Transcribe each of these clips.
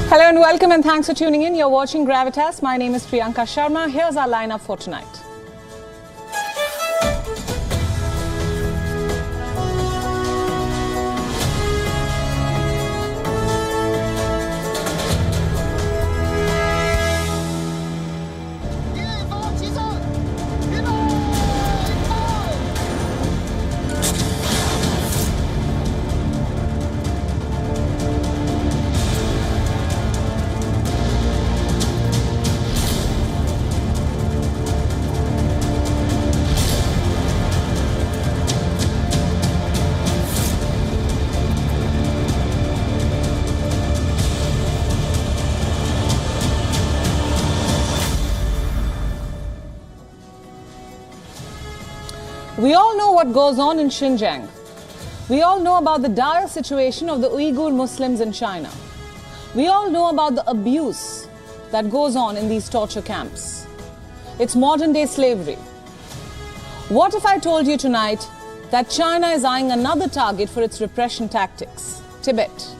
Hello and welcome, and thanks for tuning in. You're watching Gravitas. My name is Priyanka Sharma. Here's our lineup for tonight. We all know what goes on in Xinjiang. We all know about the dire situation of the Uyghur Muslims in China. We all know about the abuse that goes on in these torture camps. It's modern-day slavery. What if I told you tonight that China is eyeing another target for its repression tactics, Tibet?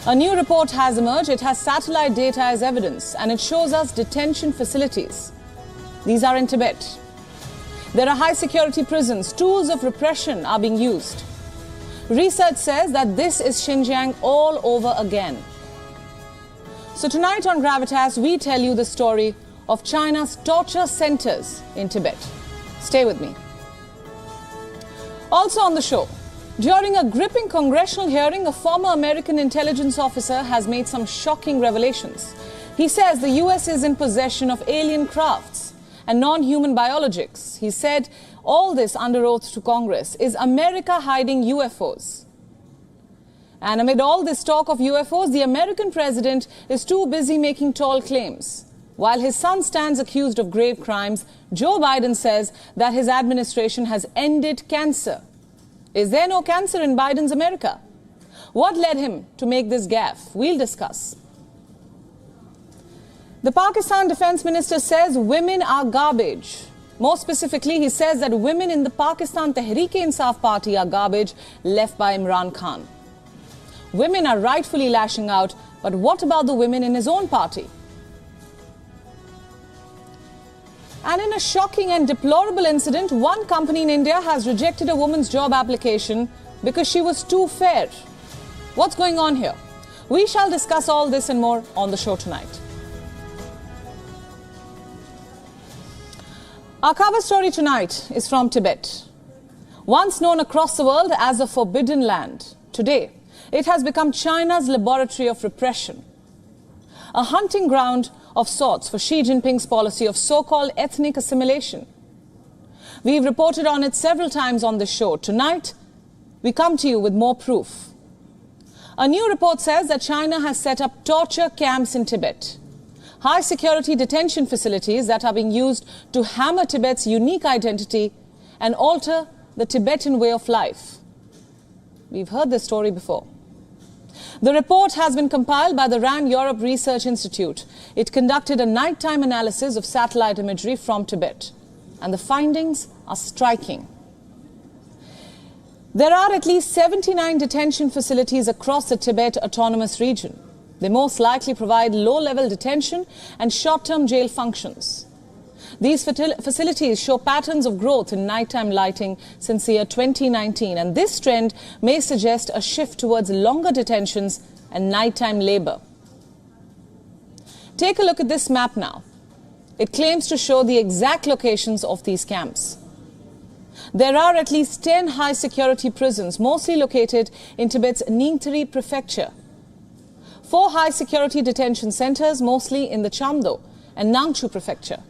A new report has emerged. It has satellite data as evidence, and it shows us detention facilities. These are in Tibet. There are high-security prisons. Tools of repression are being used. Research says that this is Xinjiang all over again. So tonight on Gravitas, we tell you the story of China's torture centers in Tibet. Stay with me. Also on the show, during a gripping congressional hearing, a former American intelligence officer has made some shocking revelations. He says the US is in possession of alien crafts and non-human biologics. He said all this under oath to Congress. Is America hiding UFOs? And amid all this talk of UFOs, the American president is too busy making tall claims. While his son stands accused of grave crimes, Joe Biden says that his administration has ended cancer. Is there no cancer in Biden's America? What led him to make this gaffe? We'll discuss. The Pakistan Defence Minister says women are garbage. More specifically, he says that women in the Pakistan Tehreek-e-Insaf party are garbage left by Imran Khan. Women are rightfully lashing out, but what about the women in his own party? And in a shocking and deplorable incident, one company in India has rejected a woman's job application because she was too fair. What's going on here? We shall discuss all this and more on the show tonight. Our cover story tonight is from Tibet. Once known across the world as a forbidden land, today it has become China's laboratory of repression. A hunting ground of sorts for Xi Jinping's policy of so-called ethnic assimilation. We've reported on it several times on this show. Tonight, we come to you with more proof. A new report says that China has set up torture camps in Tibet. High-security detention facilities that are being used to hammer Tibet's unique identity and alter the Tibetan way of life. We've heard this story before. The report has been compiled by the RAND Europe Research Institute. It conducted a nighttime analysis of satellite imagery from Tibet, and the findings are striking. There are at least 79 detention facilities across the Tibet Autonomous Region. They most likely provide low-level detention and short-term jail functions. These facilities show patterns of growth in nighttime lighting since the year 2019, and this trend may suggest a shift towards longer detentions and nighttime labor. Take a look at this map now. It claims to show the exact locations of these camps. There are at least 10 high-security prisons, mostly located in Tibet's Ningtari prefecture. 4 high-security detention centers, mostly in the Chamdo and Nangchu prefecture.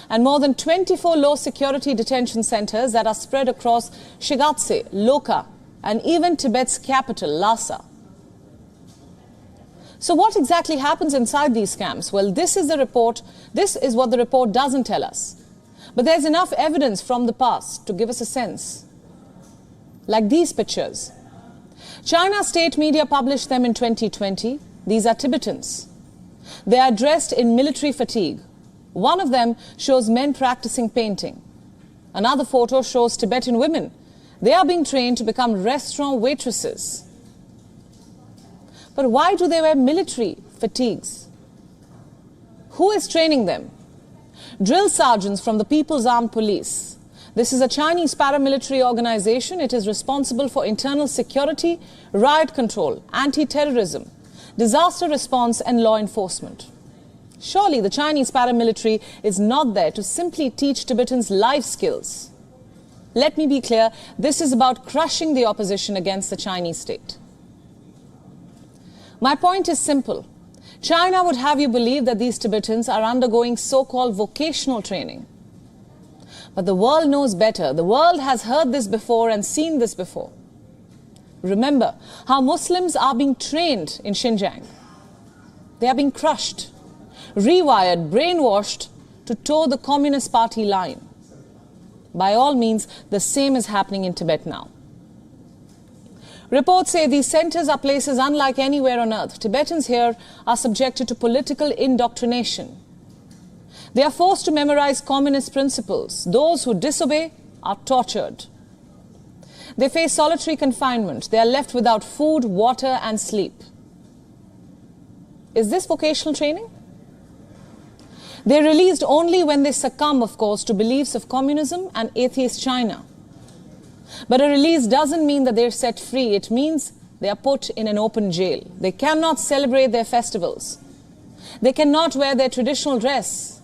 And more than 24 low-security detention centers that are spread across Shigatse, Loka, and even Tibet's capital, Lhasa. So what exactly happens inside these camps? Well, this is what the report doesn't tell us. But there's enough evidence from the past to give us a sense. Like these pictures. China's state media published them in 2020. These are Tibetans. They are dressed in military fatigue. One of them shows men practicing painting. Another photo shows Tibetan women. They are being trained to become restaurant waitresses. But why do they wear military fatigues. Who is training them? Drill sergeants from the People's Armed Police. This is a Chinese paramilitary organization. It is responsible for internal security, riot control, anti-terrorism, disaster response and law enforcement. Surely the Chinese paramilitary is not there to simply teach Tibetans life skills. Let me be clear, this is about crushing the opposition against the Chinese state. My point is simple. China would have you believe that these Tibetans are undergoing so-called vocational training. But the world knows better. The world has heard this before and seen this before. Remember how Muslims are being trained in Xinjiang. They are being crushed, rewired, brainwashed to toe the Communist Party line. By all means, the same is happening in Tibet now. Reports say these centers are places unlike anywhere on earth. Tibetans here are subjected to political indoctrination. They are forced to memorize communist principles. Those who disobey are tortured. They face solitary confinement. They are left without food, water, and sleep. Is this vocational training? They are released only when they succumb, of course, to beliefs of communism and atheist China. But a release doesn't mean that they're set free. It means they are put in an open jail. They cannot celebrate their festivals. They cannot wear their traditional dress.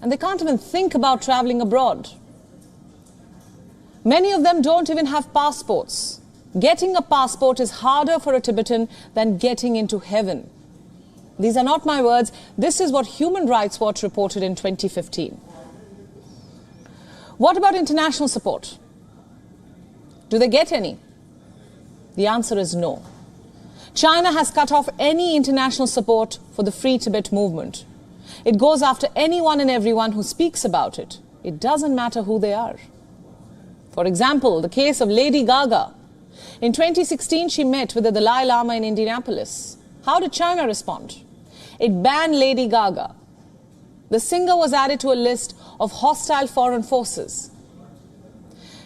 And they can't even think about traveling abroad. Many of them don't even have passports. Getting a passport is harder for a Tibetan than getting into heaven. These are not my words. This is what Human Rights Watch reported in 2015. What about international support? Do they get any? The answer is no. China has cut off any international support for the Free Tibet movement. It goes after anyone and everyone who speaks about it. It doesn't matter who they are. For example, the case of Lady Gaga. In 2016, she met with the Dalai Lama in Indianapolis. How did China respond? It banned Lady Gaga. The singer was added to a list of hostile foreign forces.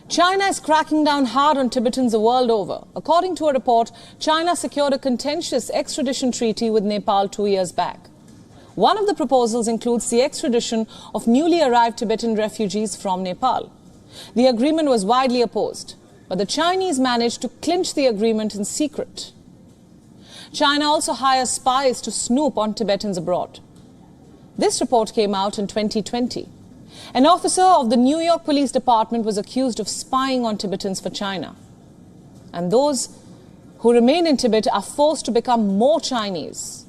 China is cracking down hard on Tibetans the world over. According to a report, China secured a contentious extradition treaty with Nepal 2 years back. One of the proposals includes the extradition of newly arrived Tibetan refugees from Nepal. The agreement was widely opposed, but the Chinese managed to clinch the agreement in secret. China also hires spies to snoop on Tibetans abroad. This report came out in 2020. An officer of the New York Police Department was accused of spying on Tibetans for China. And those who remain in Tibet are forced to become more Chinese.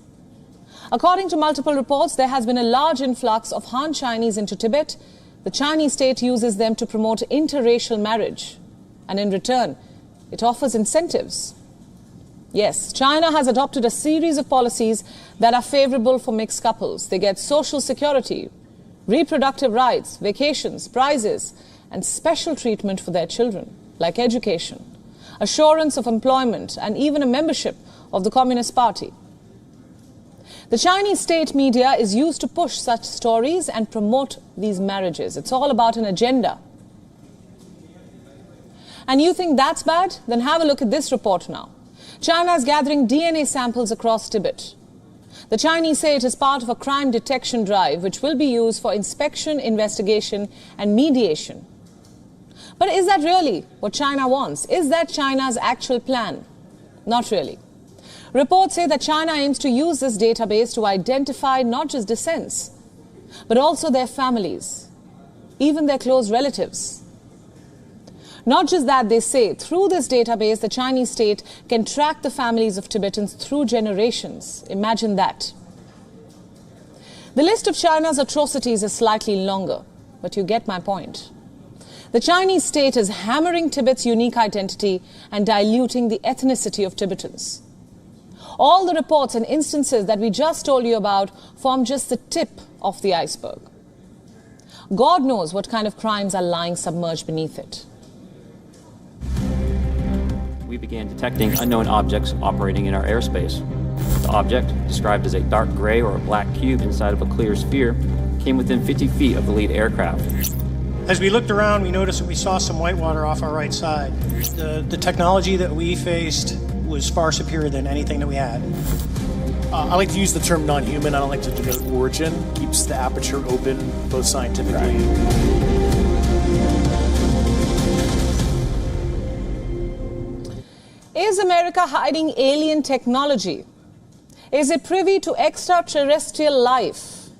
According to multiple reports, there has been a large influx of Han Chinese into Tibet. The Chinese state uses them to promote interracial marriage. And in return, it offers incentives. Yes, China has adopted a series of policies that are favorable for mixed couples. They get social security, reproductive rights, vacations, prizes, and special treatment for their children, like education, assurance of employment, and even a membership of the Communist Party. The Chinese state media is used to push such stories and promote these marriages. It's all about an agenda. And you think that's bad? Then have a look at this report now. China is gathering DNA samples across Tibet. The Chinese say it is part of a crime detection drive which will be used for inspection, investigation and mediation. But is that really what China wants? Is that China's actual plan? Not really. Reports say that China aims to use this database to identify not just dissents, but also their families, even their close relatives. Not just that, they say, through this database, the Chinese state can track the families of Tibetans through generations. Imagine that. The list of China's atrocities is slightly longer, but you get my point. The Chinese state is hammering Tibet's unique identity and diluting the ethnicity of Tibetans. All the reports and instances that we just told you about form just the tip of the iceberg. God knows what kind of crimes are lying submerged beneath it. We began detecting unknown objects operating in our airspace. The object, described as a dark gray or a black cube inside of a clear sphere, came within 50 feet of the lead aircraft. As we looked around, we noticed that we saw some white water off our right side. The technology that we faced was far superior than anything that we had. I like to use the term non-human. I don't like to denote origin. Keeps the aperture open, both scientifically. Is America hiding alien technology? Is it privy to extraterrestrial life?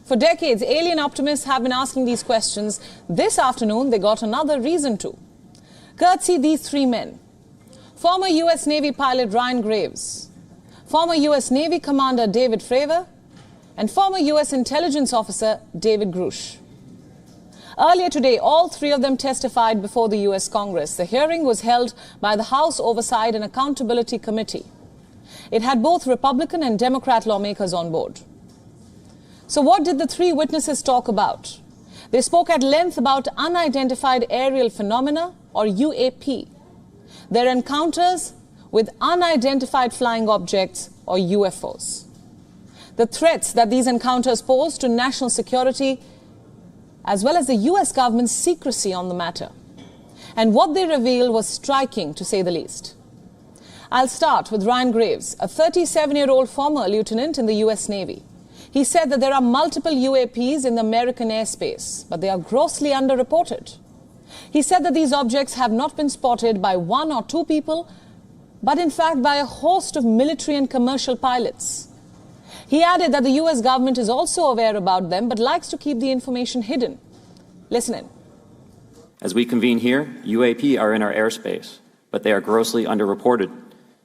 For decades, alien optimists have been asking these questions. This afternoon, they got another reason to. Courtesy these three men. Former U.S. Navy pilot Ryan Graves, former U.S. Navy Commander David Fravor, and former U.S. intelligence officer David Grush. Earlier today, all three of them testified before the U.S. Congress. The hearing was held by the House Oversight and Accountability Committee. It had both Republican and Democrat lawmakers on board. So what did the three witnesses talk about? They spoke at length about unidentified aerial phenomena, or UAP, their encounters with unidentified flying objects, or UFOs, the threats that these encounters pose to national security, as well as the U.S. government's secrecy on the matter. And what they revealed was striking, to say the least. I'll start with Ryan Graves, a 37-year-old former lieutenant in the U.S. Navy. He said that there are multiple UAPs in the American airspace, but they are grossly underreported. He said that these objects have not been spotted by one or two people, but in fact by a host of military and commercial pilots. He added that the U.S. government is also aware about them, but likes to keep the information hidden. Listen in. As we convene here, UAP are in our airspace, but they are grossly underreported.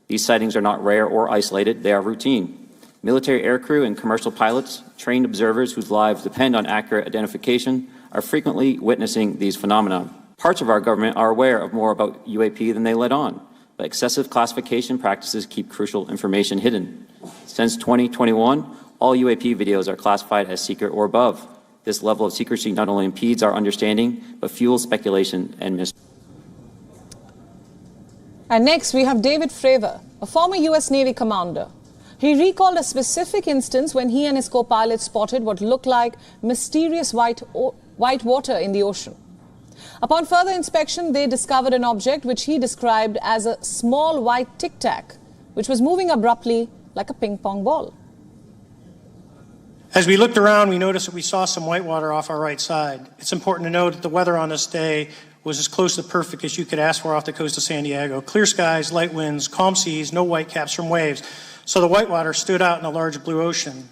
These sightings are not rare or isolated, they are routine. Military aircrew and commercial pilots, trained observers whose lives depend on accurate identification, are frequently witnessing these phenomena. Parts of our government are aware of more about UAP than they let on, but excessive classification practices keep crucial information hidden. Since 2021, all UAP videos are classified as secret or above. This level of secrecy not only impedes our understanding, but fuels speculation and mystery. And next, we have David Fravor, a former U.S. Navy commander. He recalled a specific instance when he and his co-pilot spotted what looked like mysterious white water in the ocean. Upon further inspection, they discovered an object which he described as a small white tic-tac, which was moving abruptly like a ping-pong ball. As we looked around, we noticed that we saw some whitewater off our right side. It's important to note that the weather on this day was as close to perfect as you could ask for off the coast of San Diego. Clear skies, light winds, calm seas, no whitecaps from waves. So the whitewater stood out in a large blue ocean.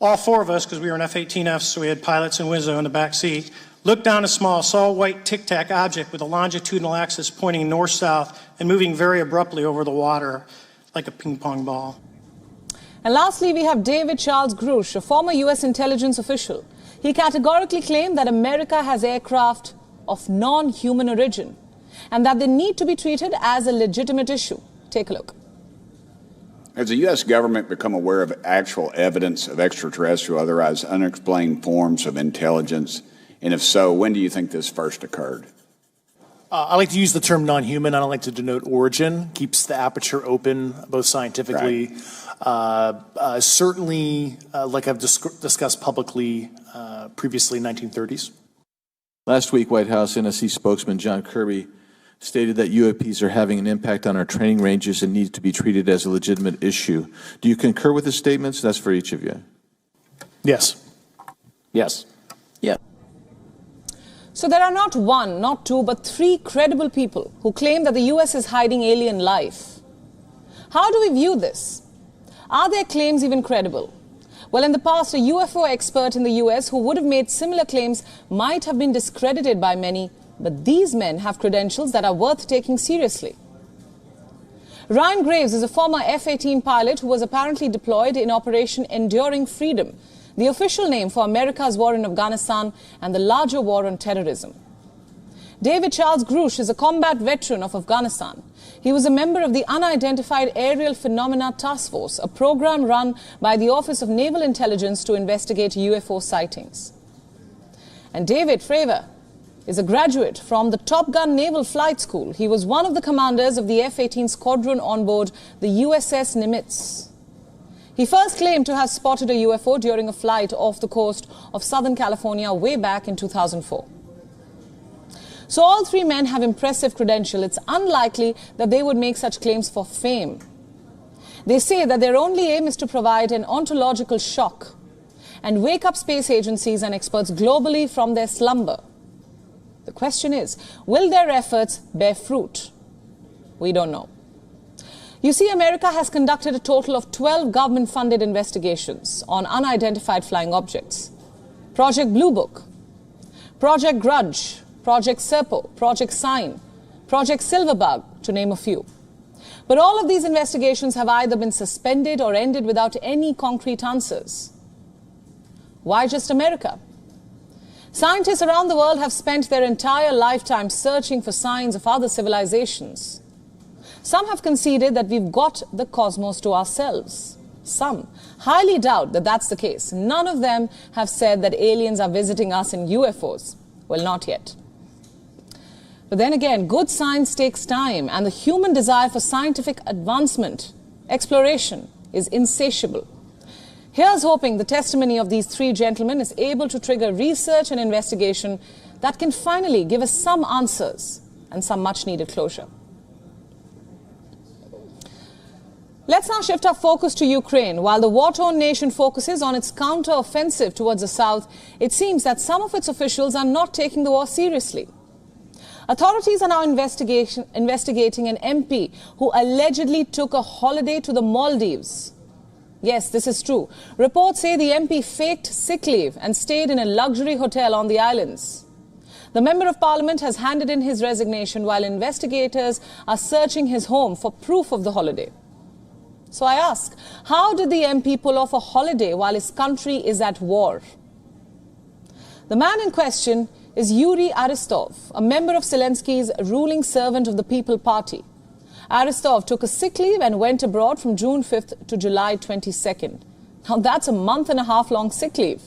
All four of us, because we were in F-18Fs, so we had pilots and Wizzo in the back seat, looked down a small, saw a white tic-tac object with a longitudinal axis pointing north-south and moving very abruptly over the water like a ping-pong ball. And lastly, we have David Charles Grush, a former U.S. intelligence official. He categorically claimed that America has aircraft of non-human origin and that they need to be treated as a legitimate issue. Take a look. Has the U.S. government become aware of actual evidence of extraterrestrial, otherwise unexplained forms of intelligence? And if so, when do you think this first occurred? I like to use the term non-human. I don't like to denote origin. Keeps the aperture open, both scientifically. Right. Certainly, like I've discussed publicly previously, 1930s. Last week, White House NSC spokesman John Kirby stated that UAPs are having an impact on our training ranges and need to be treated as a legitimate issue. Do you concur with his statements? That's for each of you. Yes. Yes. Yeah. So there are not one, not two, but three credible people who claim that the U.S. is hiding alien life. How do we view this? Are their claims even credible? Well, in the past, a UFO expert in the U.S. who would have made similar claims might have been discredited by many, but these men have credentials that are worth taking seriously. Ryan Graves is a former F-18 pilot who was apparently deployed in Operation Enduring Freedom, the official name for America's war in Afghanistan and the larger war on terrorism. David Charles Grush is a combat veteran of Afghanistan. He was a member of the Unidentified Aerial Phenomena Task Force, a program run by the Office of Naval Intelligence to investigate UFO sightings. And David Fravor is a graduate from the Top Gun Naval Flight School. He was one of the commanders of the F-18 squadron on board the USS Nimitz. He first claimed to have spotted a UFO during a flight off the coast of Southern California way back in 2004. So all three men have impressive credentials. It's unlikely that they would make such claims for fame. They say that their only aim is to provide an ontological shock and wake up space agencies and experts globally from their slumber. The question is, will their efforts bear fruit? We don't know. You see, America has conducted a total of 12 government-funded investigations on unidentified flying objects. Project Blue Book, Project Grudge, Project Serpo, Project Sign, Project Silverbug, to name a few. But all of these investigations have either been suspended or ended without any concrete answers. Why just America? Scientists around the world have spent their entire lifetime searching for signs of other civilizations. Some have conceded that we've got the cosmos to ourselves. Some highly doubt that that's the case. None of them have said that aliens are visiting us in UFOs. Well, not yet. But then again, good science takes time, and the human desire for scientific advancement, exploration, is insatiable. Here's hoping the testimony of these three gentlemen is able to trigger research and investigation that can finally give us some answers and some much-needed closure. Let's now shift our focus to Ukraine. While the war-torn nation focuses on its counter-offensive towards the south, it seems that some of its officials are not taking the war seriously. Authorities are now investigating an MP who allegedly took a holiday to the Maldives. Yes, this is true. Reports say the MP faked sick leave and stayed in a luxury hotel on the islands. The Member of Parliament has handed in his resignation while investigators are searching his home for proof of the holiday. So I ask, how did the MP pull off a holiday while his country is at war? The man in question is Yuri Aristov, a member of Zelensky's ruling Servant of the People Party. Aristov took a sick leave and went abroad from June 5th to July 22nd. Now that's a month-and-a-half-long sick leave.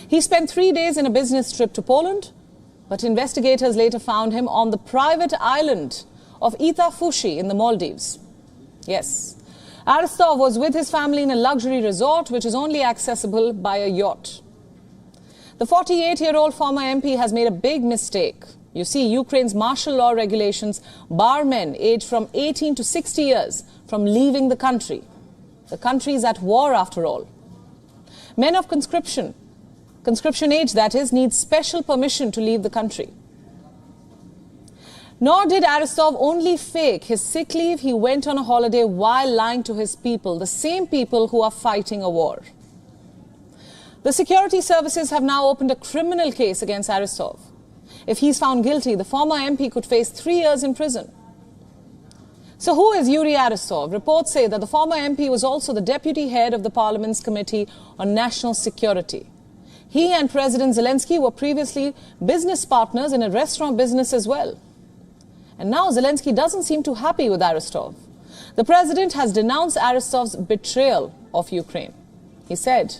He spent 3 days in a business trip to Poland, but investigators later found him on the private island of Itafushi in the Maldives. Yes, Aristov was with his family in a luxury resort which is only accessible by a yacht. The 48-year-old former MP has made a big mistake. You see, Ukraine's martial law regulations bar men aged from 18 to 60 years from leaving the country. The country is at war after all. Men of conscription age that is, need special permission to leave the country. Nor did Aristov only fake his sick leave, he went on a holiday while lying to his people, the same people who are fighting a war. The security services have now opened a criminal case against Aristov. If he's found guilty, the former MP could face 3 years in prison. So who is Yuri Aristov? Reports say that the former MP was also the deputy head of the Parliament's Committee on National Security. He and President Zelensky were previously business partners in a restaurant business as well. And now Zelensky doesn't seem too happy with Aristov. The president has denounced Aristov's betrayal of Ukraine. He said,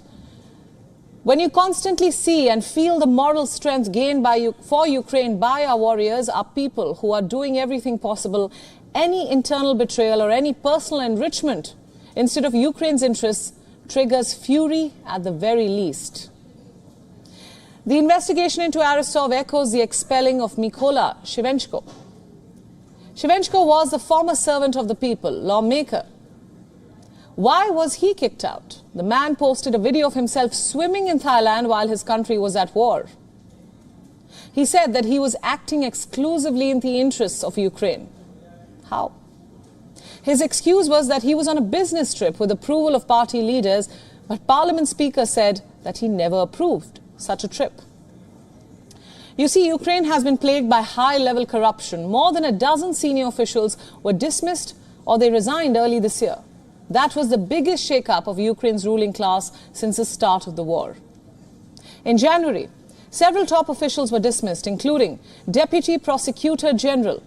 "When you constantly see and feel the moral strength gained for Ukraine by our warriors, our people who are doing everything possible, any internal betrayal or any personal enrichment instead of Ukraine's interests triggers fury at the very least." The investigation into Aristov echoes the expelling of Mykola Shivenchko. Shivenchko was the former servant of the people, lawmaker. Why was he kicked out? The man posted a video of himself swimming in Thailand while his country was at war. He said that he was acting exclusively in the interests of Ukraine. How? His excuse was that he was on a business trip with approval of party leaders, but Parliament Speaker said that he never approved such a trip. You see, Ukraine has been plagued by high-level corruption. More than a dozen senior officials were dismissed or they resigned early this year. That was the biggest shake-up of Ukraine's ruling class since the start of the war. In January, several top officials were dismissed, including Deputy Prosecutor General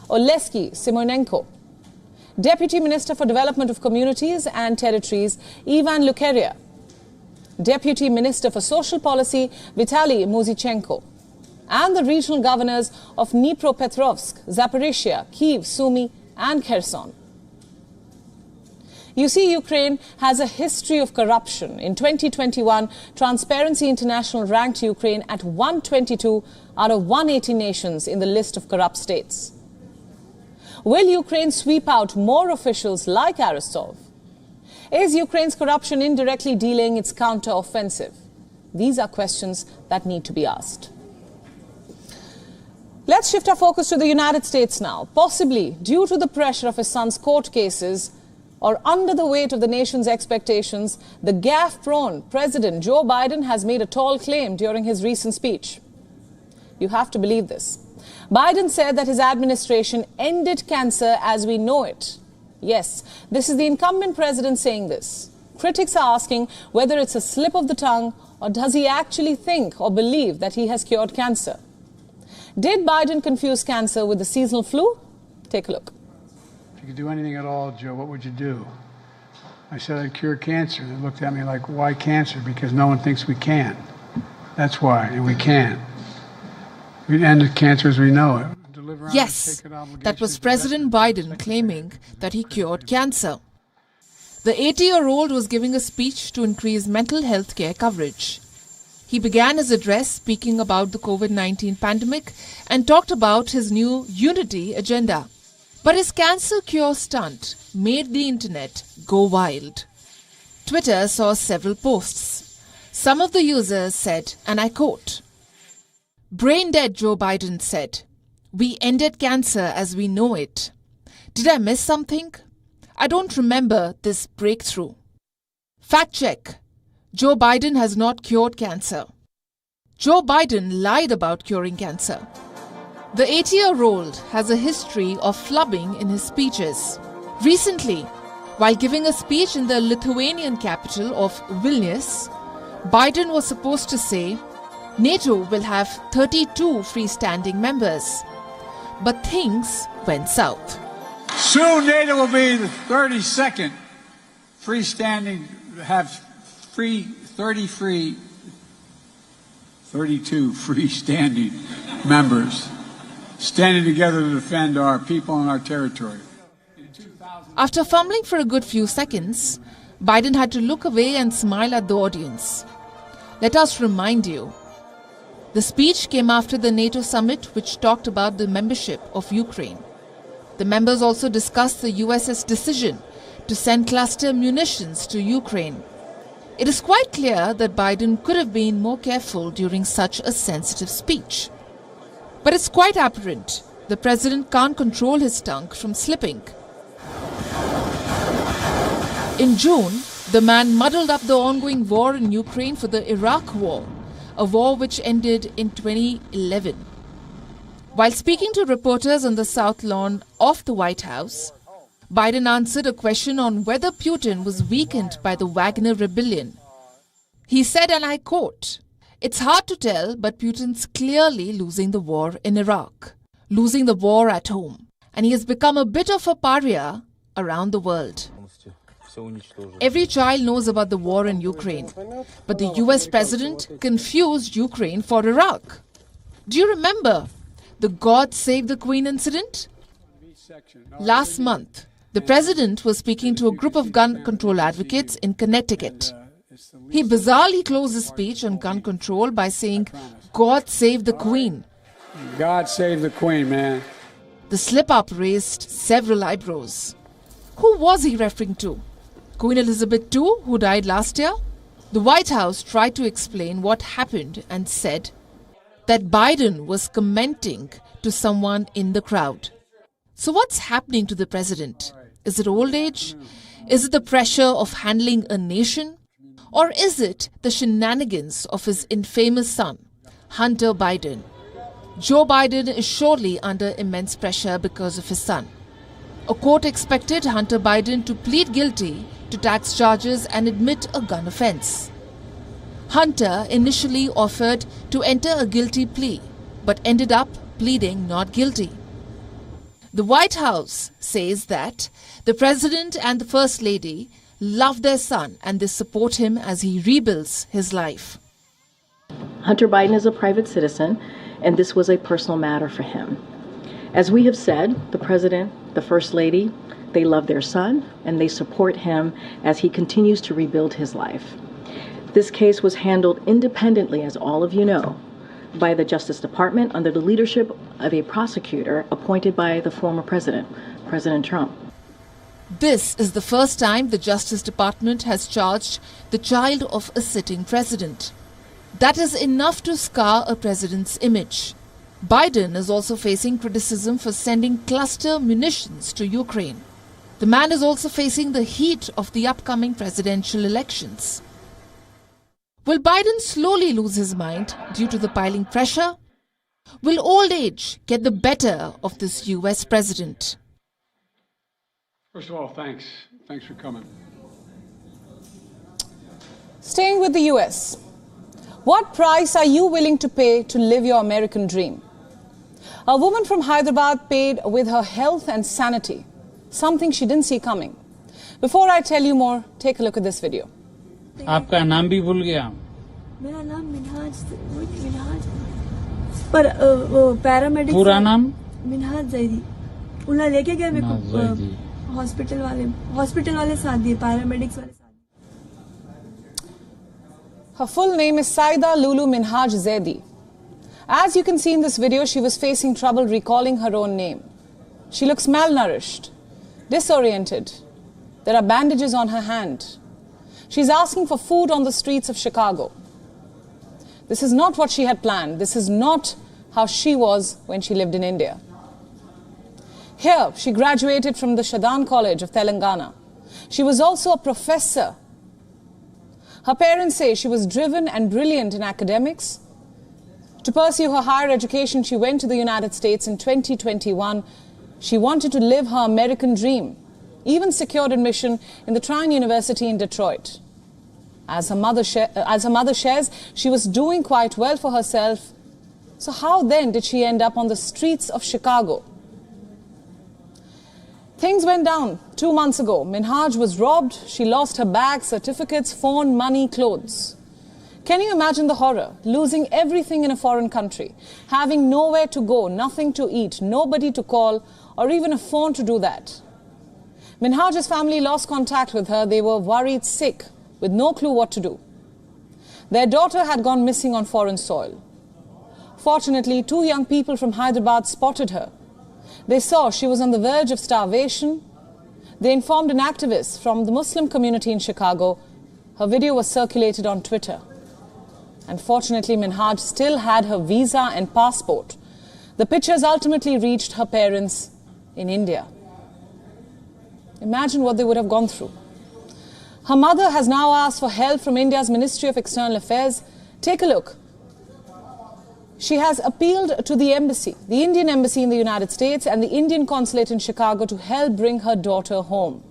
Olesky Simonenko, Deputy Minister for Development of Communities and Territories Ivan Lukeria, Deputy Minister for Social Policy Vitaly Muzichenko, and the regional governors of Dnipropetrovsk, Zaporizhia, Kyiv, Sumy, and Kherson. You see, Ukraine has a history of corruption. In 2021, Transparency International ranked Ukraine at 122 out of 180 nations in the list of corrupt states. Will Ukraine sweep out more officials like Aristov? Is Ukraine's corruption indirectly delaying its counter-offensive? These are questions that need to be asked. Let's shift our focus to the United States now. Possibly due to the pressure of his son's court cases or under the weight of the nation's expectations, the gaffe-prone President Joe Biden has made a tall claim during his recent speech. You have to believe this. Biden said that his administration ended cancer as we know it. Yes, this is the incumbent president saying this. Critics are asking whether it's a slip of the tongue or does he actually think or believe that he has cured cancer. Did Biden confuse cancer with the seasonal flu? Take a look. If you could do anything at all, Joe, what would you do? I said I'd cure cancer. They looked at me like, why cancer? Because no one thinks we can. That's why, and we can. We'd end cancer as we know it. Yes, that was President Biden claiming that he cured cancer. The 80-year-old was giving a speech to increase mental health care coverage. He began his address speaking about the COVID-19 pandemic and talked about his new unity agenda. But his cancer cure stunt made the internet go wild. Twitter saw several posts. Some of the users said, and I quote, "Brain dead Joe Biden said, we ended cancer as we know it. Did I miss something? I don't remember this breakthrough. Fact check. Joe Biden has not cured cancer. Joe Biden lied about curing cancer." The 80-year-old has a history of flubbing in his speeches. Recently, while giving a speech in the Lithuanian capital of Vilnius, Biden was supposed to say, NATO will have 32 freestanding members. But things went south. Soon NATO will be the 32nd freestanding, have 32 freestanding members standing together to defend our people and our territory. After fumbling for a good few seconds, Biden had to look away and smile at the audience. Let us remind you, the speech came after the NATO summit which talked about the membership of Ukraine. The members also discussed the US's decision to send cluster munitions to Ukraine. It is quite clear that Biden could have been more careful during such a sensitive speech. But it's quite apparent the president can't control his tongue from slipping. In June, the man muddled up the ongoing war in Ukraine for the Iraq War, a war which ended in 2011. While speaking to reporters on the South Lawn of the White House, Biden answered a question on whether Putin was weakened by the Wagner rebellion. He said, and I quote, "It's hard to tell, but Putin's clearly losing the war in Iraq, losing the war at home, and he has become a bit of a pariah around the world." Every child knows about the war in Ukraine, but the US president confused Ukraine for Iraq. Do you remember the God Save the Queen incident? Last month, the president was speaking to a group of gun control advocates in Connecticut. He bizarrely closed his speech on gun control by saying, "God save the Queen." God save the Queen, man. The slip-up raised several eyebrows. Who was he referring to? Queen Elizabeth II, who died last year? The White House tried to explain what happened and said that Biden was commenting to someone in the crowd. So what's happening to the president? Is it old age? Is it the pressure of handling a nation? Or is it the shenanigans of his infamous son, Hunter Biden? Joe Biden is surely under immense pressure because of his son. A court expected Hunter Biden to plead guilty to tax charges and admit a gun offense. Hunter initially offered to enter a guilty plea, but ended up pleading not guilty. The White House says that the president and the First Lady love their son and they support him as he rebuilds his life. Hunter Biden is a private citizen, and this was a personal matter for him. As we have said, the president, the First Lady, they love their son and they support him as he continues to rebuild his life. This case was handled independently, as all of you know, by the Justice Department under the leadership of a prosecutor appointed by the former president, President Trump. This is the first time the Justice Department has charged the child of a sitting president. That is enough to scar a president's image. Biden is also facing criticism for sending cluster munitions to Ukraine. The man is also facing the heat of the upcoming presidential elections. Will Biden slowly lose his mind due to the piling pressure? Will old age get the better of this US president? First of all, thanks. Thanks for coming. Staying with the US, what price are you willing to pay to live your American dream? A woman from Hyderabad paid with her health and sanity, something she didn't see coming. Before I tell you more, take a look at this video. आपका नाम भी भूल गया. मेरा नाम मिनहाज पर वो paramedics पूरा नाम मिनहाज जैदी उन्हें लेके गए मेरे को हॉस्पिटल वाले साथ दिए पैरामेडिक्स वाले साथ. Her full name is Saida Lulu Minhaj Zaidi. As you can see in this video, she was facing trouble recalling her own name. She looks malnourished, disoriented. There are bandages on her hand. She's asking for food on the streets of Chicago. This is not what she had planned. This is not how she was when she lived in India. Here, she graduated from the Shadan College of Telangana. She was also a professor. Her parents say she was driven and brilliant in academics. To pursue her higher education, she went to the United States in 2021. She wanted to live her American dream, even secured admission in the Trine University in Detroit. As her mother shares, she was doing quite well for herself. So how then did she end up on the streets of Chicago? Things went down 2 months ago. Minhaj was robbed. She lost her bag, certificates, phone, money, clothes. Can you imagine the horror? Losing everything in a foreign country, having nowhere to go, nothing to eat, nobody to call, or even a phone to do that. Minhaj's family lost contact with her. They were worried sick, with no clue what to do. Their daughter had gone missing on foreign soil. Fortunately, 2 young people from Hyderabad spotted her. They saw she was on the verge of starvation. They informed an activist from the Muslim community in Chicago. Her video was circulated on Twitter. Unfortunately, Minhaj still had her visa and passport. The pictures ultimately reached her parents in India. Imagine what they would have gone through. Her mother has now asked for help from India's Ministry of External Affairs. Take a look. She has appealed to the embassy, the Indian embassy in the United States and the Indian consulate in Chicago to help bring her daughter home.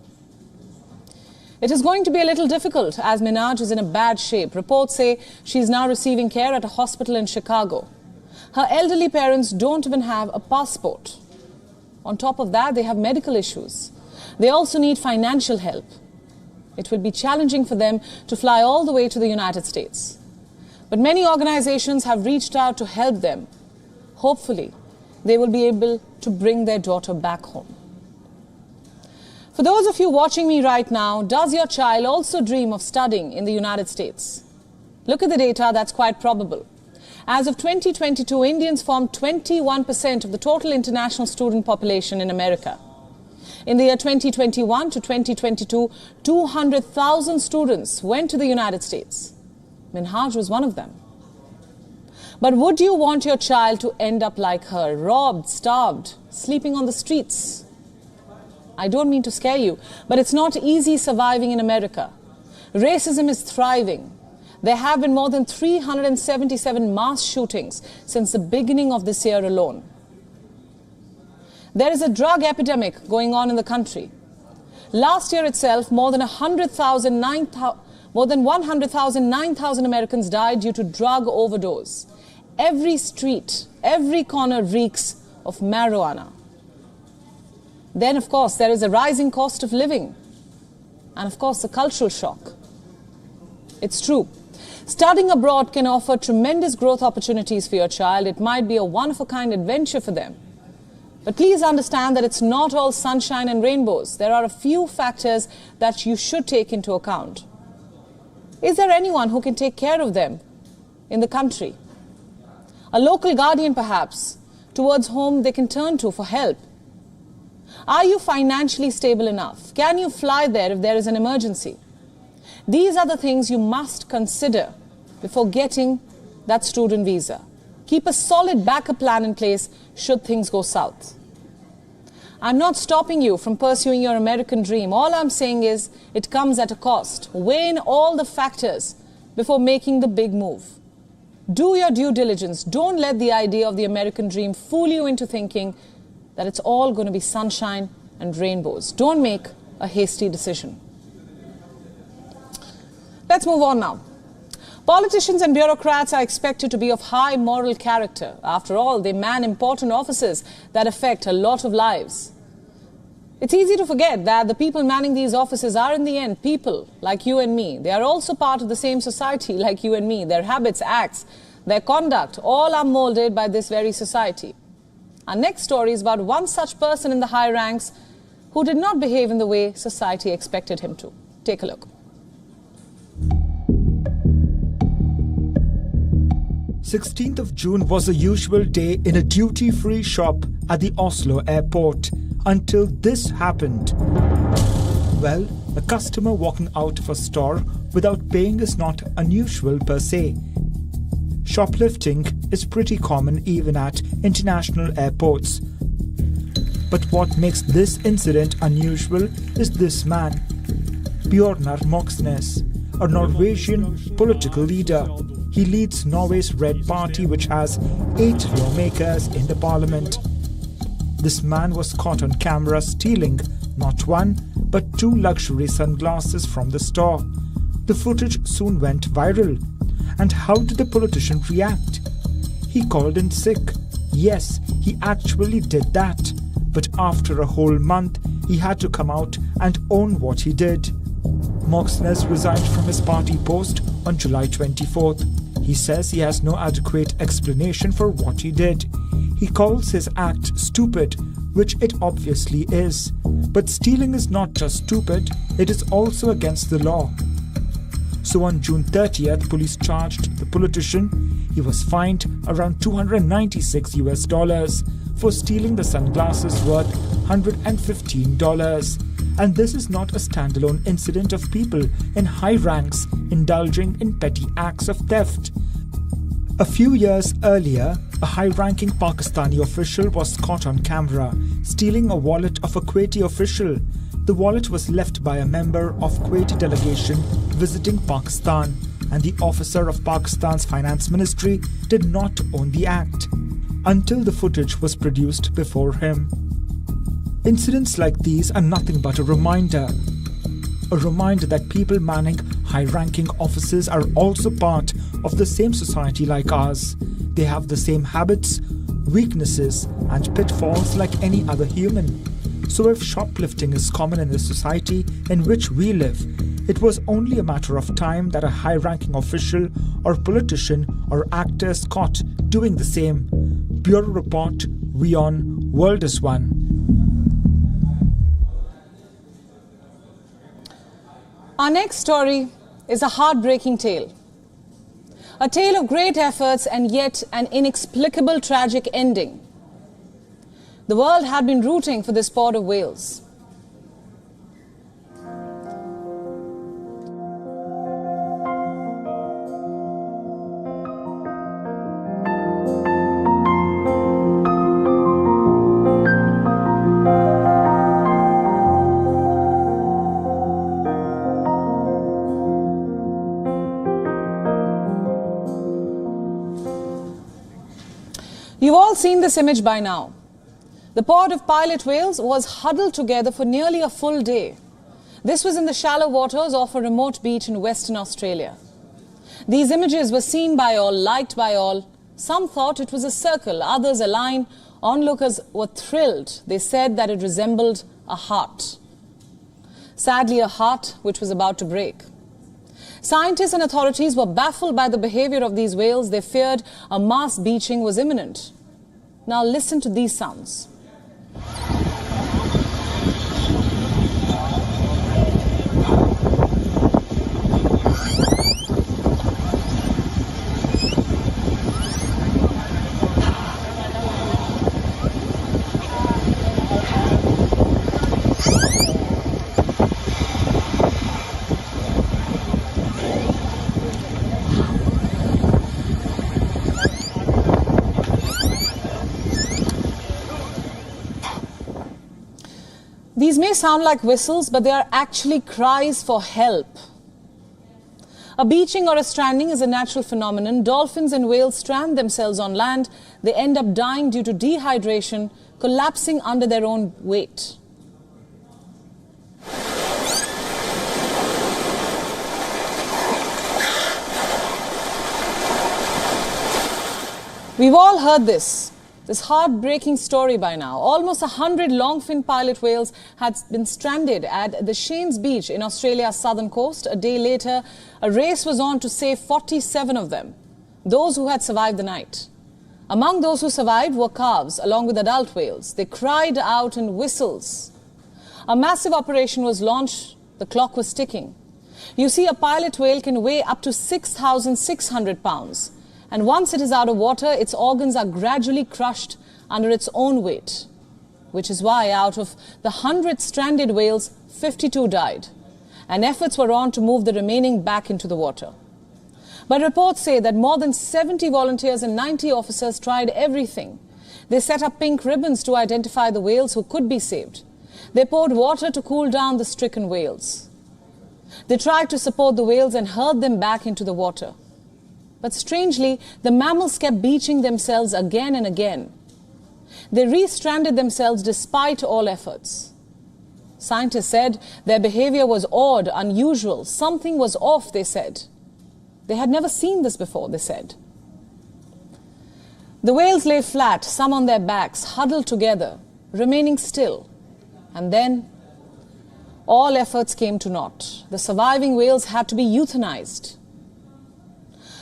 It is going to be a little difficult as Minhaj is in a bad shape. Reports say she is now receiving care at a hospital in Chicago. Her elderly parents don't even have a passport. On top of that, they have medical issues. They also need financial help. It will be challenging for them to fly all the way to the United States. But many organizations have reached out to help them. Hopefully, they will be able to bring their daughter back home. For those of you watching me right now, does your child also dream of studying in the United States? Look at the data, that's quite probable. As of 2022, Indians formed 21% of the total international student population in America. In the year 2021 to 2022, 200,000 students went to the United States. Minhaj was one of them. But would you want your child to end up like her, robbed, starved, sleeping on the streets? I don't mean to scare you, but it's not easy surviving in America. Racism is thriving. There have been more than 377 mass shootings since the beginning of this year alone. There is a drug epidemic going on in the country. Last year itself, more than 100,000 9,000 Americans died due to drug overdose. Every street, every corner reeks of marijuana. Then, of course, there is a rising cost of living. And, of course, the cultural shock. It's true. Studying abroad can offer tremendous growth opportunities for your child. It might be a one-of-a-kind adventure for them. But please understand that it's not all sunshine and rainbows. There are a few factors that you should take into account. Is there anyone who can take care of them in the country? A local guardian, perhaps, towards whom they can turn to for help. Are you financially stable enough? Can you fly there if there is an emergency? These are the things you must consider before getting that student visa. Keep a solid backup plan in place should things go south. I'm not stopping you from pursuing your American dream. All I'm saying is it comes at a cost. Weigh in all the factors before making the big move. Do your due diligence. Don't let the idea of the American dream fool you into thinking that it's all going to be sunshine and rainbows. Don't make a hasty decision. Let's move on now. Politicians and bureaucrats are expected to be of high moral character. After all, they man important offices that affect a lot of lives. It's easy to forget that the people manning these offices are in the end people like you and me. They are also part of the same society like you and me. Their habits, acts, their conduct, all are molded by this very society. Our next story is about one such person in the high ranks who did not behave in the way society expected him to. Take a look. 16th of June was a usual day in a duty-free shop at the Oslo airport until this happened. Well, a customer walking out of a store without paying is not unusual per se. Shoplifting is pretty common even at international airports. But what makes this incident unusual is this man, Bjørnar Moxnes, a Norwegian political leader. He leads Norway's Red Party, which has 8 lawmakers in the parliament. This man was caught on camera stealing not one, but 2 luxury sunglasses from the store. The footage soon went viral. And how did the politician react? He called in sick. Yes, he actually did that. But after a whole month, he had to come out and own what he did. Moxnes resigned from his party post on July 24th. He says he has no adequate explanation for what he did. He calls his act stupid, which it obviously is. But stealing is not just stupid, it is also against the law. So on June 30th, police charged the politician. He was fined around $296 for stealing the sunglasses worth $115. And this is not a standalone incident of people in high ranks indulging in petty acts of theft. A few years earlier, a high-ranking Pakistani official was caught on camera stealing a wallet of a Kuwaiti official. The wallet was left by a member of Kuwaiti delegation visiting Pakistan, and the officer of Pakistan's finance ministry did not own the act until the footage was produced before him. Incidents like these are nothing but a reminder that people manning high-ranking offices are also part of the same society like ours. They have the same habits, weaknesses, and pitfalls like any other human. So if shoplifting is common in the society in which we live, it was only a matter of time that a high-ranking official or politician or actor is caught doing the same. Bureau Report, WION World is One. Our next story is a heartbreaking tale. A tale of great efforts and yet an inexplicable tragic ending. The world had been rooting for this port of Wales. You've all seen this image by now. The port of Pilot, Wales was huddled together for nearly a full day. This was in the shallow waters of a remote beach in Western Australia. These images were seen by all, liked by all. Some thought it was a circle, others a line. Onlookers were thrilled. They said that it resembled a heart. Sadly, a heart which was about to break. Scientists and authorities were baffled by the behavior of these whales. They feared a mass beaching was imminent. Now listen to these sounds. These may sound like whistles, but they are actually cries for help. A beaching or a stranding is a natural phenomenon. Dolphins and whales strand themselves on land. They end up dying due to dehydration, collapsing under their own weight. We've all heard this heartbreaking story by now. Almost 100 long-fin pilot whales had been stranded at the Shanes Beach in Australia's southern coast. A day later, a race was on to save 47 of them, those who had survived the night. Among those who survived were calves, along with adult whales. They cried out in whistles. A massive operation was launched. The clock was ticking. You see, a pilot whale can weigh up to 6,600 pounds. And once it is out of water, its organs are gradually crushed under its own weight. Which is why out of the 100 stranded whales, 52 died. And efforts were on to move the remaining back into the water. But reports say that more than 70 volunteers and 90 officers tried everything. They set up pink ribbons to identify the whales who could be saved. They poured water to cool down the stricken whales. They tried to support the whales and herd them back into the water. But strangely, the mammals kept beaching themselves again and again. They re-stranded themselves despite all efforts. Scientists said their behavior was odd, unusual. Something was off, they said. They had never seen this before, they said. The whales lay flat, some on their backs, huddled together, remaining still. And then all efforts came to naught. The surviving whales had to be euthanized.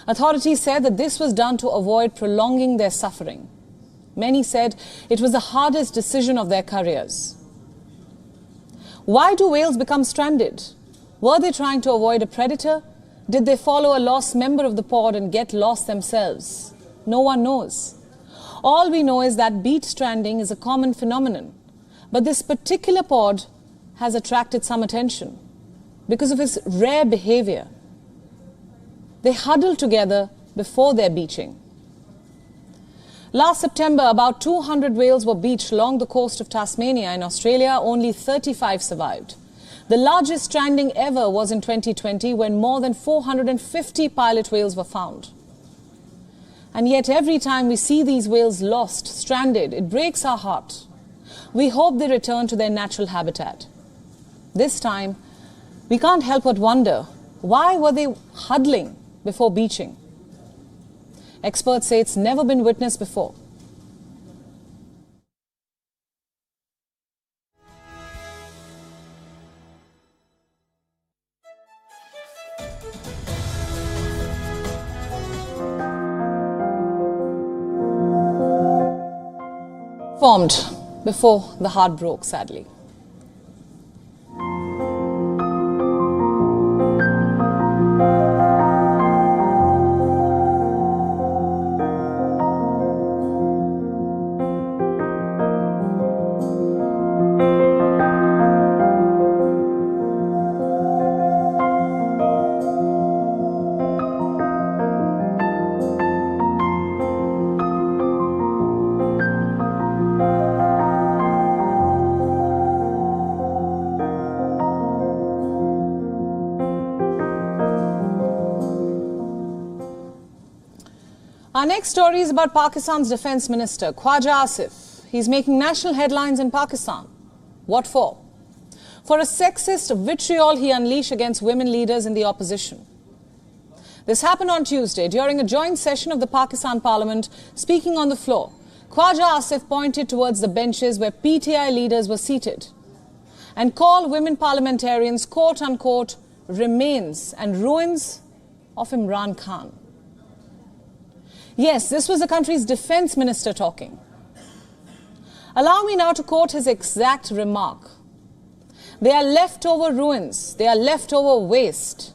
Authorities said that this was done to avoid prolonging their suffering. Many said it was the hardest decision of their careers. Why do whales become stranded? Were they trying to avoid a predator? Did they follow a lost member of the pod and get lost themselves? No one knows. All we know is that beach stranding is a common phenomenon. But this particular pod has attracted some attention because of its rare behavior. They huddled together before their beaching. Last September, about 200 whales were beached along the coast of Tasmania in Australia. Only 35 survived. The largest stranding ever was in 2020 when more than 450 pilot whales were found. And yet every time we see these whales lost, stranded, it breaks our heart. We hope they return to their natural habitat. This time, we can't help but wonder, why were they huddling before beaching? Experts say it's never been witnessed before. Formed before the heart broke, sadly. Our next story is about Pakistan's Defence Minister, Khwaja Asif. He's making national headlines in Pakistan. What for? For a sexist vitriol he unleashed against women leaders in the opposition. This happened on Tuesday during a joint session of the Pakistan Parliament. Speaking on the floor, Khwaja Asif pointed towards the benches where PTI leaders were seated and called women parliamentarians, quote-unquote, remains and ruins of Imran Khan. Yes, this was the country's defence minister talking. Allow me now to quote his exact remark. They are leftover ruins. They are leftover waste.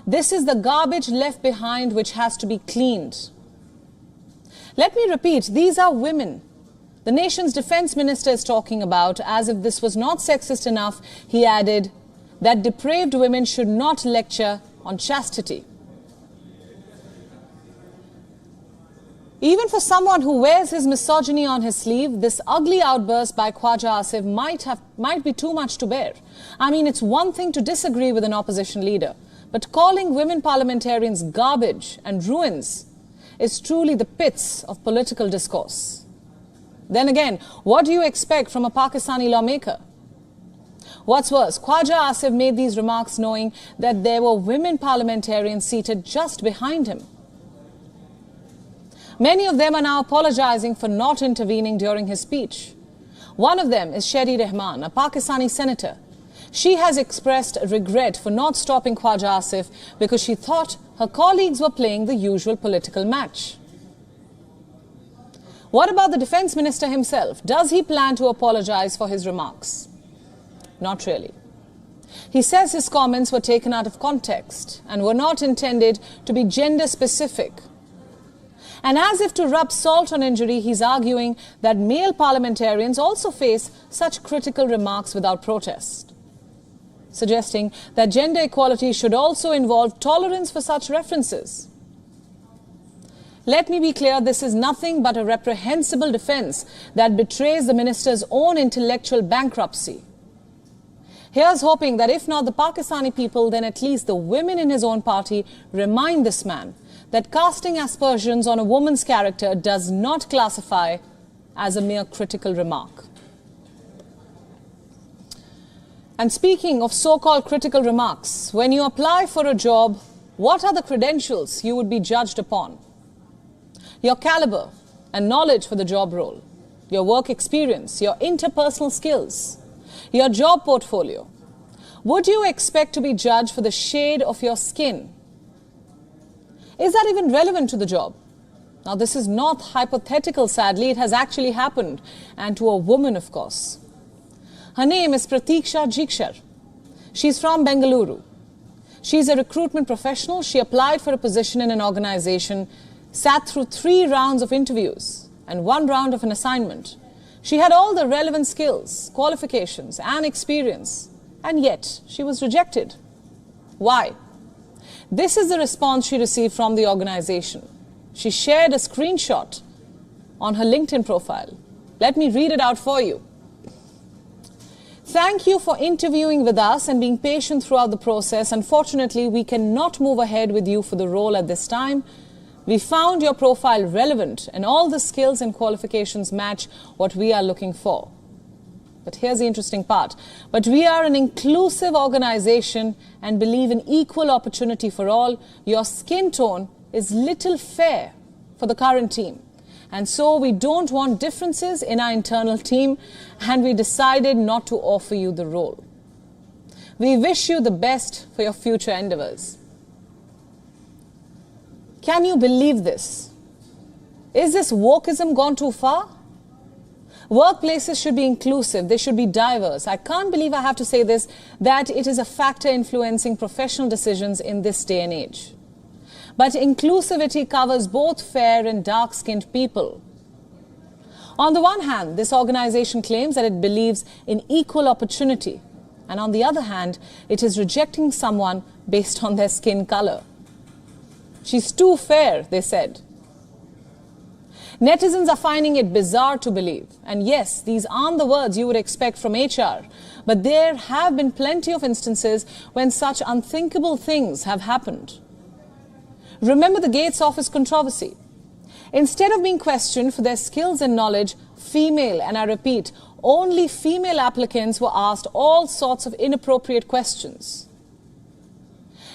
This is the garbage left behind which has to be cleaned. Let me repeat, these are women. The nation's defence minister is talking about. As if this was not sexist enough, he added that depraved women should not lecture on chastity. Even for someone who wears his misogyny on his sleeve, this ugly outburst by Khwaja Asif might be too much to bear. I mean, it's one thing to disagree with an opposition leader, but calling women parliamentarians garbage and ruins is truly the pits of political discourse. Then again, what do you expect from a Pakistani lawmaker? What's worse, Khwaja Asif made these remarks knowing that there were women parliamentarians seated just behind him. Many of them are now apologizing for not intervening during his speech. One of them is Shadi Rahman, a Pakistani senator. She has expressed regret for not stopping Khwaja Asif because she thought her colleagues were playing the usual political match. What about the Defence Minister himself? Does he plan to apologize for his remarks? Not really. He says his comments were taken out of context and were not intended to be gender specific. And as if to rub salt on injury, he's arguing that male parliamentarians also face such critical remarks without protest, suggesting that gender equality should also involve tolerance for such references. Let me be clear, this is nothing but a reprehensible defense that betrays the minister's own intellectual bankruptcy. Here's hoping that if not the Pakistani people, then at least the women in his own party remind this man that casting aspersions on a woman's character does not classify as a mere critical remark. And speaking of so-called critical remarks, when you apply for a job, what are the credentials you would be judged upon? Your caliber and knowledge for the job role, your work experience, your interpersonal skills, your job portfolio. Would you expect to be judged for the shade of your skin? Is that even relevant to the job? Now, this is not hypothetical, sadly. It has actually happened, and to a woman, of course. Her name is Pratiksha Jikshar. She's from Bengaluru. She's a recruitment professional. She applied for a position in an organization, sat through 3 rounds of interviews and 1 round of an assignment. She had all the relevant skills, qualifications, and experience, and yet she was rejected. Why? This is the response she received from the organization. She shared a screenshot on her LinkedIn profile. Let me read it out for you. Thank you for interviewing with us and being patient throughout the process. Unfortunately, we cannot move ahead with you for the role at this time. We found your profile relevant and all the skills and qualifications match what we are looking for. But here's the interesting part. But we are an inclusive organization and believe in equal opportunity for all. Your skin tone is little fair for the current team. And so we don't want differences in our internal team, and we decided not to offer you the role. We wish you the best for your future endeavors. Can you believe this? Is this wokeism gone too far? Workplaces should be inclusive, they should be diverse. I can't believe I have to say this, that it is a factor influencing professional decisions in this day and age. But inclusivity covers both fair and dark-skinned people. On the one hand, this organization claims that it believes in equal opportunity, and on the other hand, it is rejecting someone based on their skin color. She's too fair, they said. Netizens are finding it bizarre to believe. And yes, these aren't the words you would expect from HR. But there have been plenty of instances when such unthinkable things have happened. Remember the Gates office controversy. Instead of being questioned for their skills and knowledge, female, and I repeat, only female applicants were asked all sorts of inappropriate questions.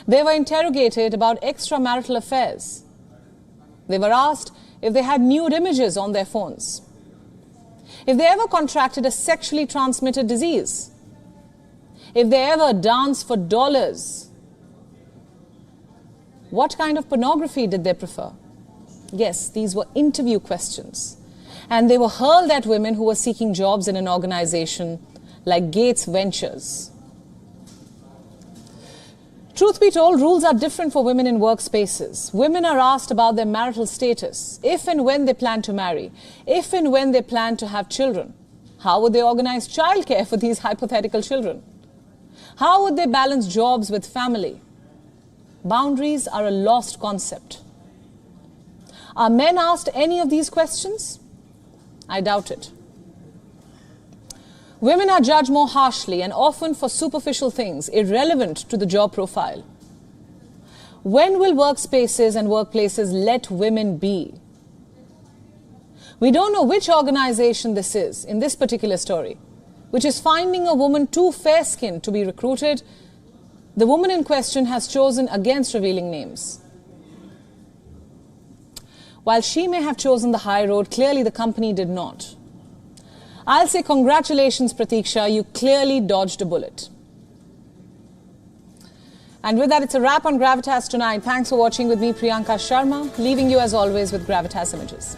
They were interrogated about extramarital affairs. They were asked if they had nude images on their phones, if they ever contracted a sexually transmitted disease, if they ever danced for dollars, what kind of pornography did they prefer? Yes, these were interview questions, and they were hurled at women who were seeking jobs in an organization like Gates Ventures. Truth be told, rules are different for women in workspaces. Women are asked about their marital status, if and when they plan to marry, if and when they plan to have children. How would they organize childcare for these hypothetical children? How would they balance jobs with family? Boundaries are a lost concept. Are men asked any of these questions? I doubt it. Women are judged more harshly and often for superficial things, irrelevant to the job profile. When will workspaces and workplaces let women be? We don't know which organization this is in this particular story, which is finding a woman too fair-skinned to be recruited. The woman in question has chosen against revealing names. While she may have chosen the high road, clearly the company did not. I'll say congratulations, Pratiksha, you clearly dodged a bullet. And with that, it's a wrap on Gravitas tonight. Thanks for watching with me, Priyanka Sharma, leaving you as always with Gravitas Images.